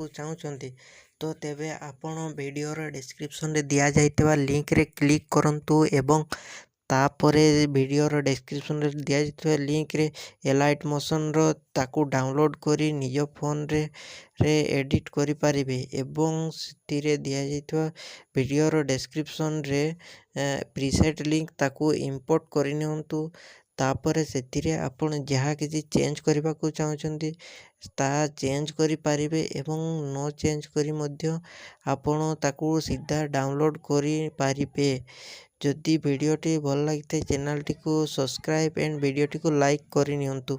କରିବାକୁ ଚାହୁଁଛନ୍ତି ତ ତେବେ ଆପଣ ଭିଡ଼ିଓର ଡେସ୍କ୍ରିପସନ୍ରେ ଦିଆଯାଇଥିବା ଲିଙ୍କରେ କ୍ଲିକ୍ କରନ୍ତୁ ଏବଂ ତାପରେ ଭିଡ଼ିଓର ଡେସ୍କ୍ରିପସନ୍ରେ ଦିଆଯାଇଥିବା ଲିଙ୍କରେ ଏଲାଇଟ୍ ମୋସନ୍ର ତାକୁ ଡାଉନଲୋଡ଼୍ କରି ନିଜ ଫୋନରେ ଏଡ଼ିଟ୍ କରିପାରିବେ ଏବଂ ସେଥିରେ ଦିଆଯାଇଥିବା ଭିଡ଼ିଓର ଡେସ୍କ୍ରିପସନ୍ରେ ପ୍ରିସେଟ୍ ଲିଙ୍କ ତାକୁ ଇମ୍ପୋର୍ଟ କରିନିଅନ୍ତୁ। ତାପରେ ସେଥିରେ ଆପଣ ଯାହା କିଛି ଚେଞ୍ଜ କରିବାକୁ ଚାହୁଁଛନ୍ତି ତାହା ଚେଞ୍ଜ କରିପାରିବେ ଏବଂ ନ ଚେଞ୍ଜ କରି ମଧ୍ୟ ଆପଣ ତାକୁ ସିଧା ଡାଉନଲୋଡ଼୍ କରିପାରିବେ। ଯଦି ଭିଡ଼ିଓଟି ଭଲ ଲାଗିଥାଏ ଚ୍ୟାନେଲଟିକୁ ସବସ୍କ୍ରାଇବ୍ ଏଣ୍ଡ ଭିଡ଼ିଓଟିକୁ ଲାଇକ୍ କରିନିଅନ୍ତୁ।